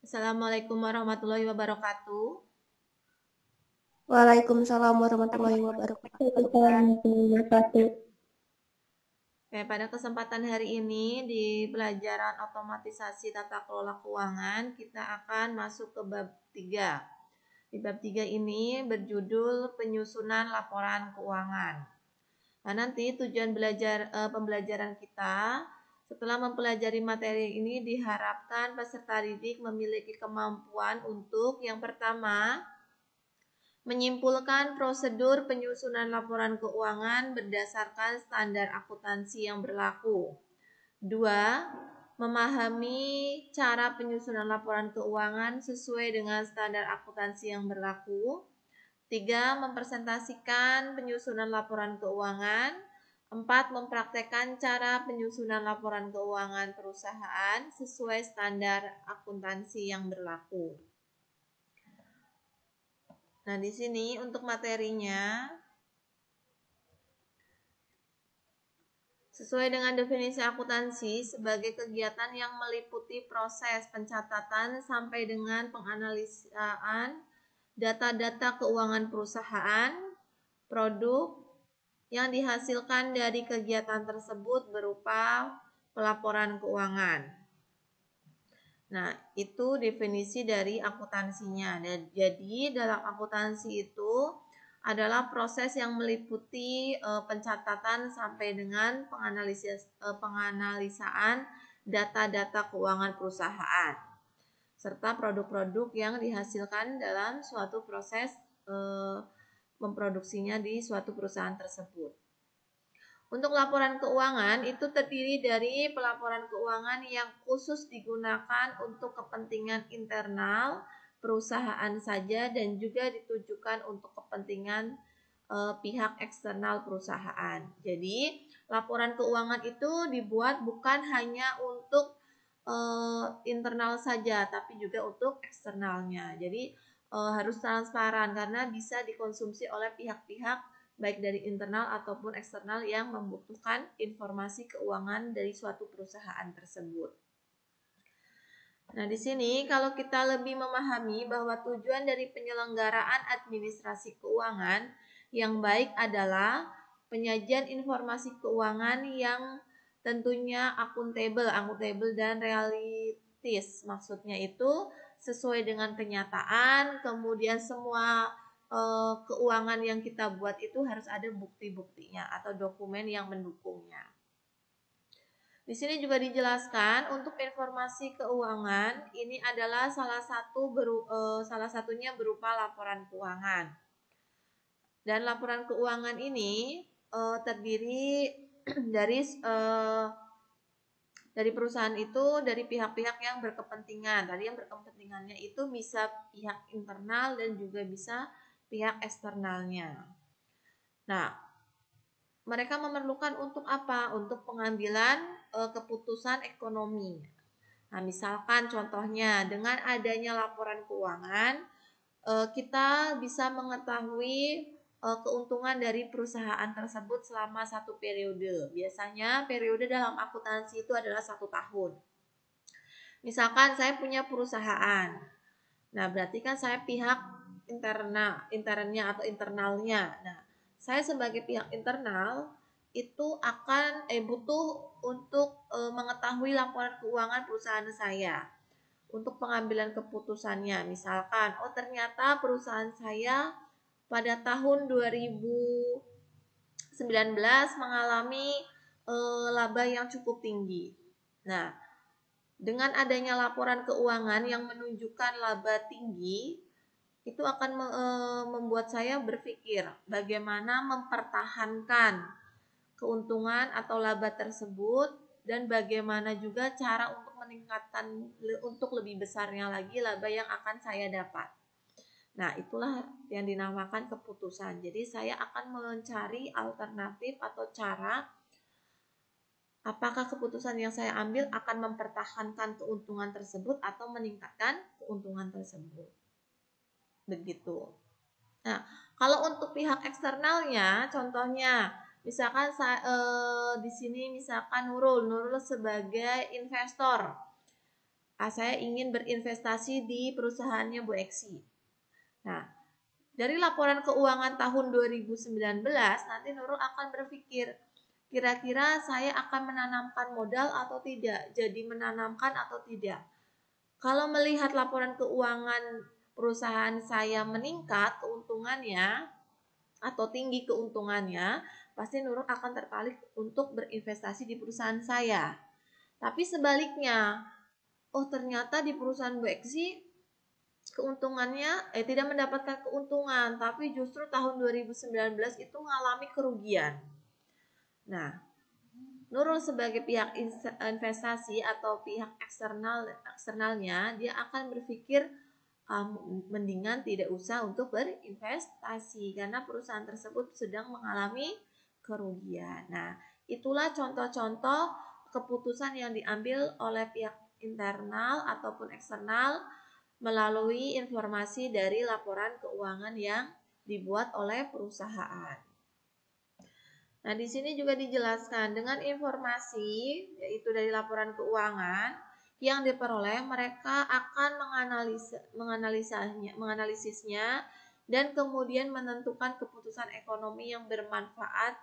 Assalamualaikum warahmatullahi wabarakatuh. Waalaikumsalam warahmatullahi wabarakatuh. Oke, pada kesempatan hari ini di pelajaran otomatisasi tata kelola keuangan, kita akan masuk ke bab 3. Di bab 3 ini berjudul penyusunan laporan keuangan. Nah, nanti tujuan pembelajaran kita setelah mempelajari materi ini diharapkan peserta didik memiliki kemampuan untuk yang pertama menyimpulkan prosedur penyusunan laporan keuangan berdasarkan standar akuntansi yang berlaku. 2. Memahami cara penyusunan laporan keuangan sesuai dengan standar akuntansi yang berlaku. 3. Mempresentasikan penyusunan laporan keuangan. 4. Mempraktekkan cara penyusunan laporan keuangan perusahaan sesuai standar akuntansi yang berlaku. Nah, di sini untuk materinya sesuai dengan definisi akuntansi sebagai kegiatan yang meliputi proses pencatatan sampai dengan penganalisaan data-data keuangan perusahaan, produk yang dihasilkan dari kegiatan tersebut berupa pelaporan keuangan. Nah, itu definisi dari akuntansinya. Jadi, dalam akuntansi itu adalah proses yang meliputi pencatatan sampai dengan penganalisaan data-data keuangan perusahaan serta produk-produk yang dihasilkan dalam suatu proses memproduksinya di suatu perusahaan tersebut. Untuk laporan keuangan itu terdiri dari pelaporan keuangan yang khusus digunakan untuk kepentingan internal perusahaan saja dan juga ditujukan untuk kepentingan pihak eksternal perusahaan. Jadi, laporan keuangan itu dibuat bukan hanya untuk internal saja, tapi juga untuk eksternalnya. Jadi, harus transparan karena bisa dikonsumsi oleh pihak-pihak baik dari internal ataupun eksternal yang membutuhkan informasi keuangan dari suatu perusahaan tersebut. Nah, di sini kalau kita lebih memahami bahwa tujuan dari penyelenggaraan administrasi keuangan yang baik adalah penyajian informasi keuangan yang tentunya akuntabel dan realistis. Maksudnya itu sesuai dengan kenyataan, kemudian semua keuangan yang kita buat itu harus ada bukti-buktinya atau dokumen yang mendukungnya. Di sini juga dijelaskan untuk informasi keuangan ini adalah salah satunya berupa laporan keuangan. Dan laporan keuangan ini terdiri dari perusahaan itu dari pihak-pihak yang berkepentingan. Tadi yang berkepentingannya itu bisa pihak internal dan juga bisa pihak eksternalnya. Nah, mereka memerlukan untuk apa? Untuk pengambilan keputusan ekonomi. Nah, misalkan contohnya dengan adanya laporan keuangan, kita bisa mengetahui keuntungan dari perusahaan tersebut selama satu periode. Biasanya periode dalam akuntansi itu adalah 1 tahun. Misalkan saya punya perusahaan. Nah, berarti kan saya pihak internnya atau internalnya. Nah, saya sebagai pihak internal itu akan butuh untuk mengetahui laporan keuangan perusahaan saya untuk pengambilan keputusannya. Misalkan, oh ternyata perusahaan saya pada tahun 2019 mengalami laba yang cukup tinggi. Nah, dengan adanya laporan keuangan yang menunjukkan laba tinggi, itu akan membuat saya berpikir bagaimana mempertahankan keuntungan atau laba tersebut dan bagaimana juga cara untuk meningkatkan untuk lebih besarnya lagi laba yang akan saya dapat. Nah, itulah yang dinamakan keputusan. Jadi saya akan mencari alternatif atau cara apakah keputusan yang saya ambil akan mempertahankan keuntungan tersebut atau meningkatkan keuntungan tersebut. Begitu. Nah, kalau untuk pihak eksternalnya, contohnya, misalkan di sini misalkan Nurul sebagai investor saya ingin berinvestasi di perusahaannya Bu Eksi. Nah, dari laporan keuangan tahun 2019 nanti Nurul akan berpikir, kira-kira saya akan menanamkan modal atau tidak, jadi menanamkan atau tidak. Kalau melihat laporan keuangan perusahaan saya meningkat keuntungannya atau tinggi keuntungannya, pasti Nurul akan tertarik untuk berinvestasi di perusahaan saya. Tapi sebaliknya, oh ternyata di perusahaan Bu Eksi keuntungannya tidak mendapatkan keuntungan, tapi justru tahun 2019 itu mengalami kerugian. Nah, Nurul sebagai pihak investasi atau pihak eksternalnya, dia akan berpikir mendingan tidak usah untuk berinvestasi karena perusahaan tersebut sedang mengalami kerugian. Nah, itulah contoh-contoh keputusan yang diambil oleh pihak internal ataupun eksternal melalui informasi dari laporan keuangan yang dibuat oleh perusahaan. Nah, di sini juga dijelaskan dengan informasi yaitu dari laporan keuangan yang diperoleh, mereka akan menganalisisnya dan kemudian menentukan keputusan ekonomi yang bermanfaat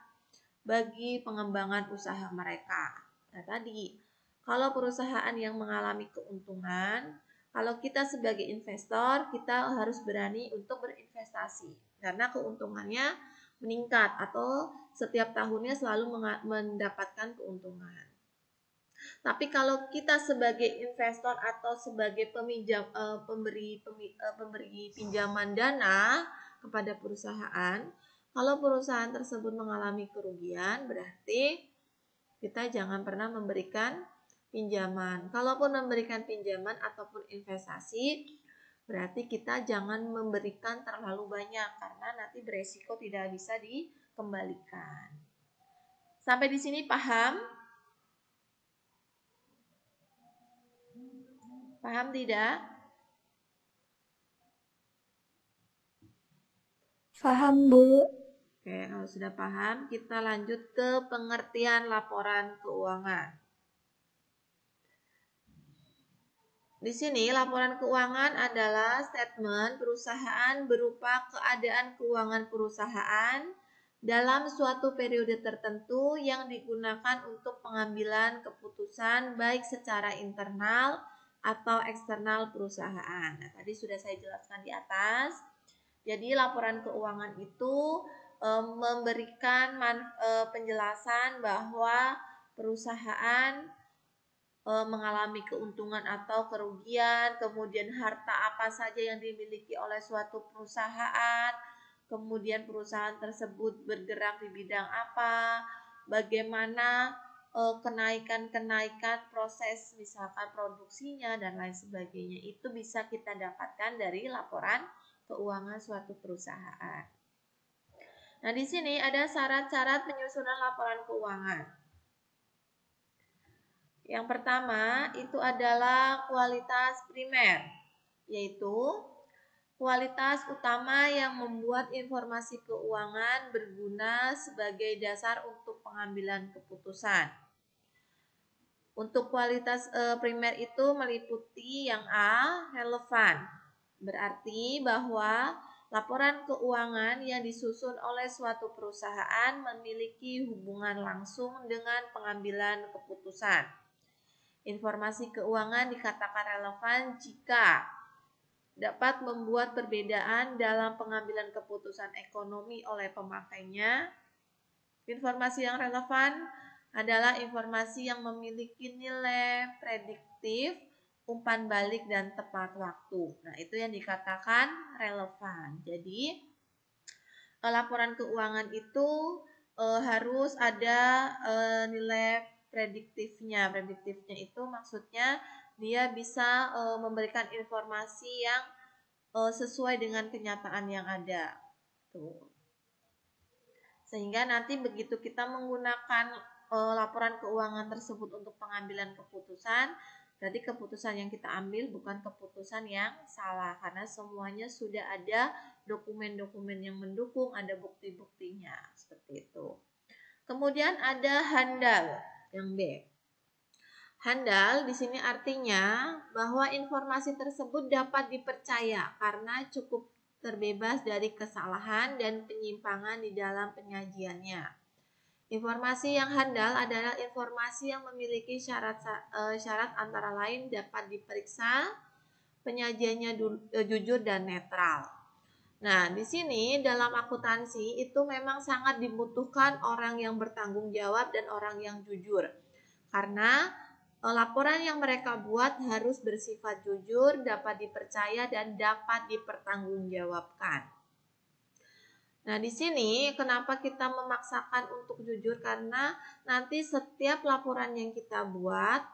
bagi pengembangan usaha mereka. Nah, tadi kalau perusahaan yang mengalami keuntungan, kalau kita sebagai investor, kita harus berani untuk berinvestasi karena keuntungannya meningkat atau setiap tahunnya selalu mendapatkan keuntungan. Tapi kalau kita sebagai investor atau sebagai pemberi pinjaman dana kepada perusahaan, kalau perusahaan tersebut mengalami kerugian, berarti kita jangan pernah memberikan pinjaman. Kalaupun memberikan pinjaman ataupun investasi, berarti kita jangan memberikan terlalu banyak karena nanti beresiko tidak bisa dikembalikan. Sampai di sini paham? Paham tidak? Paham, Bu. Oke, kalau sudah paham, kita lanjut ke pengertian laporan keuangan. Di sini laporan keuangan adalah statement perusahaan berupa keadaan keuangan perusahaan dalam suatu periode tertentu yang digunakan untuk pengambilan keputusan baik secara internal atau eksternal perusahaan. Nah, tadi sudah saya jelaskan di atas. Jadi laporan keuangan itu memberikan penjelasan bahwa perusahaan mengalami keuntungan atau kerugian, kemudian harta apa saja yang dimiliki oleh suatu perusahaan, kemudian perusahaan tersebut bergerak di bidang apa, bagaimana kenaikan-kenaikan proses misalkan produksinya dan lain sebagainya. Itu bisa kita dapatkan dari laporan keuangan suatu perusahaan. Nah, di sini ada syarat-syarat penyusunan laporan keuangan. Yang pertama itu adalah kualitas primer, yaitu kualitas utama yang membuat informasi keuangan berguna sebagai dasar untuk pengambilan keputusan. Untuk kualitas primer itu meliputi yang A, relevan. Berarti bahwa laporan keuangan yang disusun oleh suatu perusahaan memiliki hubungan langsung dengan pengambilan keputusan. Informasi keuangan dikatakan relevan jika dapat membuat perbedaan dalam pengambilan keputusan ekonomi oleh pemakainya. Informasi yang relevan adalah informasi yang memiliki nilai prediktif, umpan balik, dan tepat waktu. Nah, itu yang dikatakan relevan. Jadi, laporan keuangan itu harus ada nilai prediktifnya. Prediktifnya itu maksudnya dia bisa memberikan informasi yang sesuai dengan kenyataan yang ada. Tuh. Sehingga nanti begitu kita menggunakan laporan keuangan tersebut untuk pengambilan keputusan, berarti keputusan yang kita ambil bukan keputusan yang salah karena semuanya sudah ada dokumen-dokumen yang mendukung, ada bukti-buktinya, seperti itu. Kemudian ada handal yang B. Handal di sini artinya bahwa informasi tersebut dapat dipercaya karena cukup terbebas dari kesalahan dan penyimpangan di dalam penyajiannya. Informasi yang handal adalah informasi yang memiliki syarat antara lain dapat diperiksa, penyajiannya jujur dan netral. Nah, di sini dalam akuntansi itu memang sangat dibutuhkan orang yang bertanggung jawab dan orang yang jujur. Karena laporan yang mereka buat harus bersifat jujur, dapat dipercaya dan dapat dipertanggungjawabkan. Nah, di sini kenapa kita memaksakan untuk jujur? Karena nanti setiap laporan yang kita buat,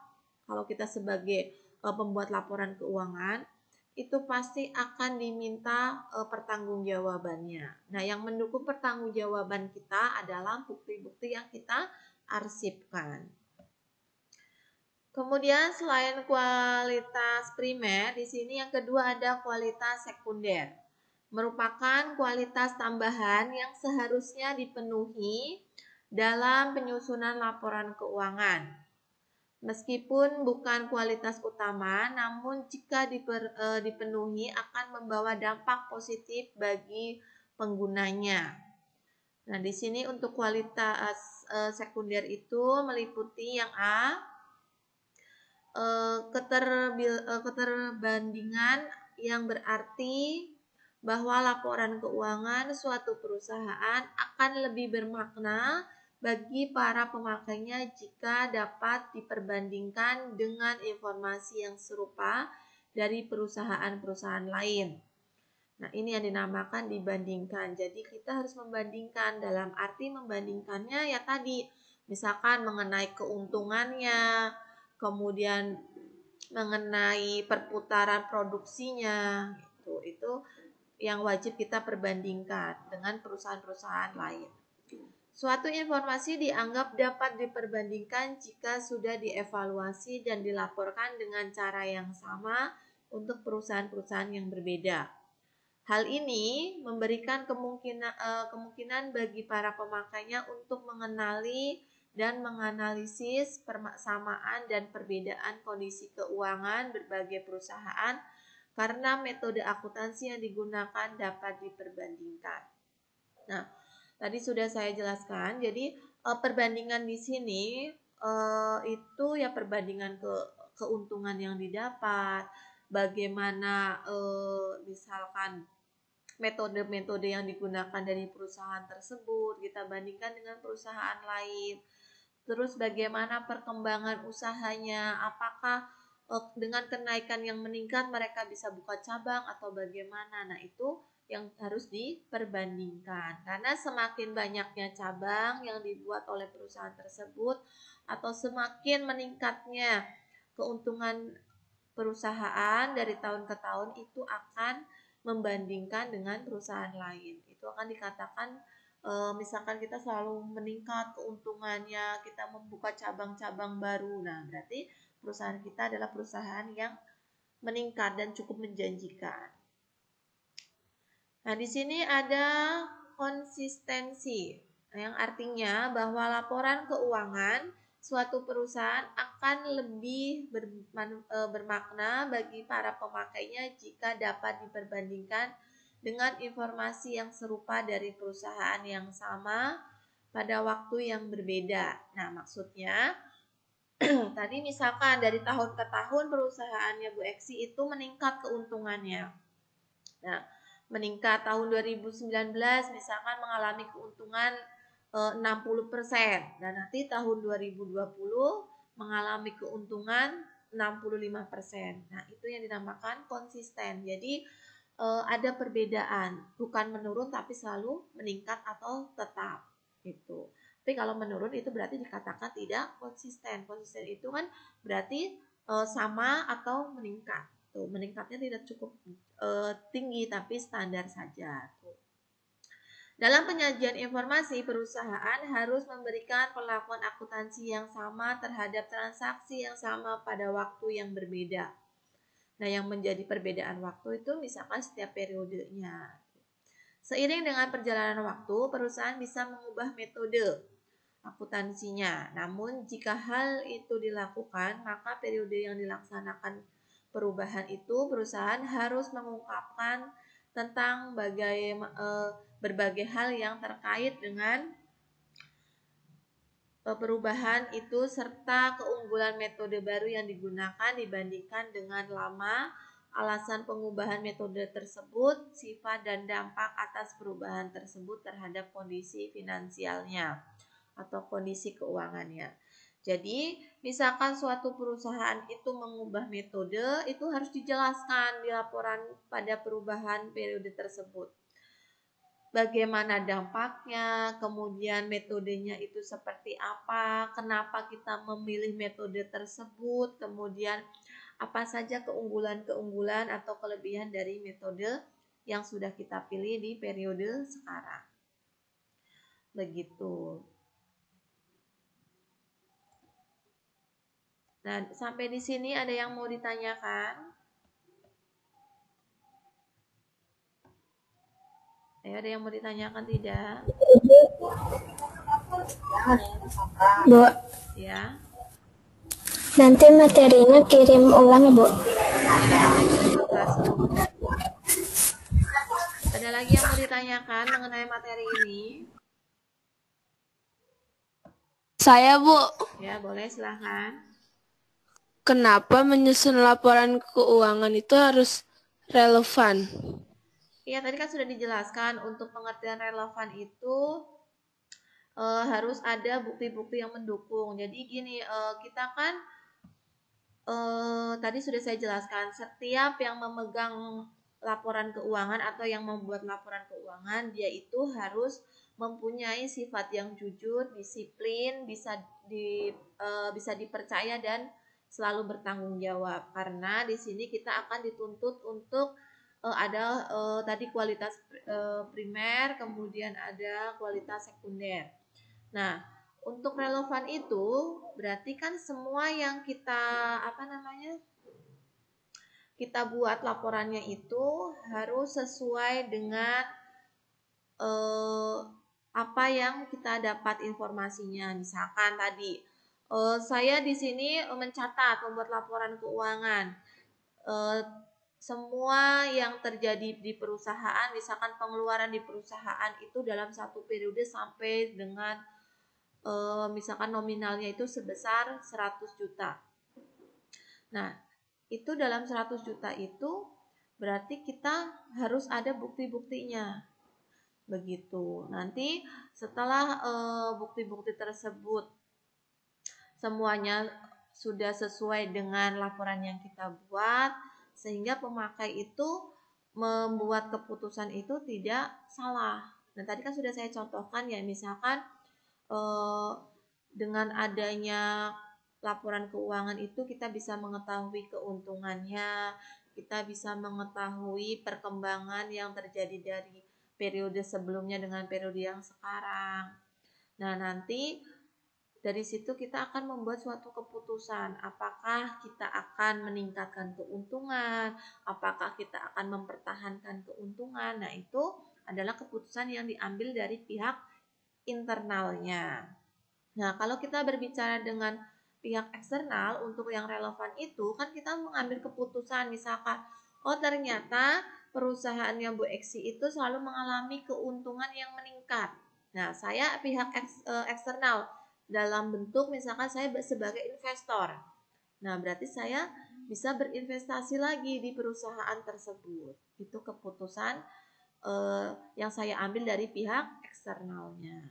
kalau kita sebagai pembuat laporan keuangan, itu pasti akan diminta pertanggungjawabannya. Nah, yang mendukung pertanggungjawaban kita adalah bukti-bukti yang kita arsipkan. Kemudian selain kualitas primer, di sini yang kedua ada kualitas sekunder. Merupakan kualitas tambahan yang seharusnya dipenuhi dalam penyusunan laporan keuangan. Meskipun bukan kualitas utama, namun jika dipenuhi akan membawa dampak positif bagi penggunanya. Nah, di sini untuk kualitas sekunder itu meliputi yang A, keterbandingan yang berarti bahwa laporan keuangan suatu perusahaan akan lebih bermakna bagi para pemakainya jika dapat diperbandingkan dengan informasi yang serupa dari perusahaan-perusahaan lain. Nah, ini yang dinamakan dibandingkan. Jadi kita harus membandingkan, dalam arti membandingkannya ya tadi, misalkan mengenai keuntungannya, kemudian mengenai perputaran produksinya, itu yang wajib kita perbandingkan dengan perusahaan-perusahaan lain. Suatu informasi dianggap dapat diperbandingkan jika sudah dievaluasi dan dilaporkan dengan cara yang sama untuk perusahaan-perusahaan yang berbeda. Hal ini memberikan kemungkinan bagi para pemakainya untuk mengenali dan menganalisis persamaan dan perbedaan kondisi keuangan berbagai perusahaan karena metode akuntansi yang digunakan dapat diperbandingkan. Nah, tadi sudah saya jelaskan. Jadi perbandingan di sini itu ya perbandingan keuntungan yang didapat, bagaimana misalkan metode-metode yang digunakan dari perusahaan tersebut kita bandingkan dengan perusahaan lain. Terus bagaimana perkembangan usahanya, apakah dengan kenaikan yang meningkat mereka bisa buka cabang atau bagaimana. Nah, itu yang harus diperbandingkan. Karena semakin banyaknya cabang yang dibuat oleh perusahaan tersebut atau semakin meningkatnya keuntungan perusahaan dari tahun ke tahun, itu akan membandingkan dengan perusahaan lain. Itu akan dikatakan misalkan kita selalu meningkat keuntungannya, kita membuka cabang-cabang baru. Nah, berarti perusahaan kita adalah perusahaan yang meningkat dan cukup menjanjikan. Nah, di sini ada konsistensi, yang artinya bahwa laporan keuangan suatu perusahaan akan lebih bermakna bagi para pemakainya jika dapat diperbandingkan dengan informasi yang serupa dari perusahaan yang sama pada waktu yang berbeda. Nah, maksudnya tadi misalkan dari tahun ke tahun perusahaannya Bu Eksi itu meningkat keuntungannya. Nah, meningkat tahun 2019 misalkan mengalami keuntungan 60% dan nanti tahun 2020 mengalami keuntungan 65%. Nah, itu yang dinamakan konsisten. Jadi ada perbedaan, bukan menurun tapi selalu meningkat atau tetap gitu. Tapi kalau menurun itu berarti dikatakan tidak konsisten. Konsisten itu kan berarti sama atau meningkat. Tuh, meningkatnya tidak cukup tinggi tapi standar saja. Tuh. Dalam penyajian informasi, perusahaan harus memberikan perlakuan akuntansi yang sama terhadap transaksi yang sama pada waktu yang berbeda. Nah, yang menjadi perbedaan waktu itu misalkan setiap periodenya. Seiring dengan perjalanan waktu, perusahaan bisa mengubah metode akuntansinya. Namun jika hal itu dilakukan, maka periode yang dilaksanakan perubahan itu perusahaan harus mengungkapkan tentang berbagai hal yang terkait dengan perubahan itu serta keunggulan metode baru yang digunakan dibandingkan dengan lama, alasan pengubahan metode tersebut, sifat dan dampak atas perubahan tersebut terhadap kondisi finansialnya atau kondisi keuangannya. Jadi, misalkan suatu perusahaan itu mengubah metode, itu harus dijelaskan di laporan pada perubahan periode tersebut. Bagaimana dampaknya, kemudian metodenya itu seperti apa, kenapa kita memilih metode tersebut, kemudian apa saja keunggulan-keunggulan atau kelebihan dari metode yang sudah kita pilih di periode sekarang. Begitu. Nah, sampai di sini ada yang mau ditanyakan? Ada yang mau ditanyakan tidak? Bu, Ya. nanti materinya kirim ulang ya, Bu. Ada lagi yang mau ditanyakan mengenai materi ini? Saya, Bu. Ya, boleh, silahkan. Kenapa menyusun laporan keuangan itu harus relevan? Iya, tadi kan sudah dijelaskan untuk pengertian relevan itu harus ada bukti-bukti yang mendukung. Jadi gini, kita kan tadi sudah saya jelaskan, setiap yang memegang laporan keuangan atau yang membuat laporan keuangan, dia itu harus mempunyai sifat yang jujur, disiplin, bisa dipercaya dan selalu bertanggung jawab. Karena di sini kita akan dituntut untuk ada tadi kualitas primer, kemudian ada kualitas sekunder. Nah, untuk relevan itu berarti kan semua yang kita kita buat laporannya itu harus sesuai dengan apa yang kita dapat informasinya. Misalkan tadi saya di sini mencatat membuat laporan keuangan. Semua yang terjadi di perusahaan, misalkan pengeluaran di perusahaan itu dalam satu periode sampai dengan misalkan nominalnya itu sebesar 100 juta. Nah, itu dalam 100 juta itu berarti kita harus ada bukti-buktinya. Begitu. Nanti setelah bukti-bukti tersebut semuanya sudah sesuai dengan laporan yang kita buat, sehingga pemakai itu membuat keputusan itu tidak salah. Nah, tadi kan sudah saya contohkan ya, misalkan dengan adanya laporan keuangan itu kita bisa mengetahui keuntungannya, kita bisa mengetahui perkembangan yang terjadi dari periode sebelumnya dengan periode yang sekarang. Nah, nanti dari situ kita akan membuat suatu keputusan, apakah kita akan meningkatkan keuntungan, apakah kita akan mempertahankan keuntungan. Nah, itu adalah keputusan yang diambil dari pihak internalnya. Nah, kalau kita berbicara dengan pihak eksternal untuk yang relevan itu, kan kita mengambil keputusan misalkan, oh ternyata perusahaannya Bu Eksi itu selalu mengalami keuntungan yang meningkat. Nah, saya pihak eksternal dalam bentuk misalkan saya sebagai investor. Nah, berarti saya bisa berinvestasi lagi di perusahaan tersebut. Itu keputusan yang saya ambil dari pihak eksternalnya.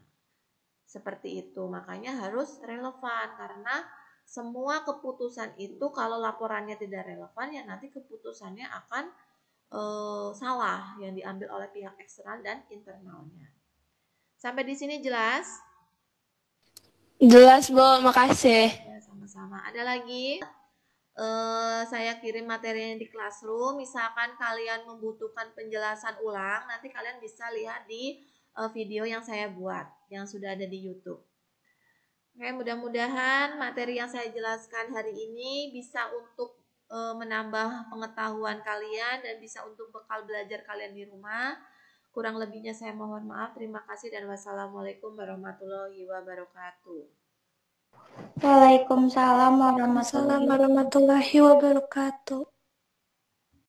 Seperti itu, makanya harus relevan karena semua keputusan itu kalau laporannya tidak relevan ya nanti keputusannya akan salah yang diambil oleh pihak eksternal dan internalnya. Sampai di sini jelas? Jelas, Bu. Makasih. Ya, sama-sama. Ada lagi? Saya kirim materinya di Classroom. Misalkan kalian membutuhkan penjelasan ulang, nanti kalian bisa lihat di video yang saya buat, yang sudah ada di YouTube. Oke, mudah-mudahan materi yang saya jelaskan hari ini bisa untuk menambah pengetahuan kalian dan bisa untuk bekal belajar kalian di rumah. Kurang lebihnya saya mohon maaf. Terima kasih dan wassalamualaikum warahmatullahi wabarakatuh. Waalaikumsalam warahmatullahi Assalamualaikum warahmatullahi wabarakatuh.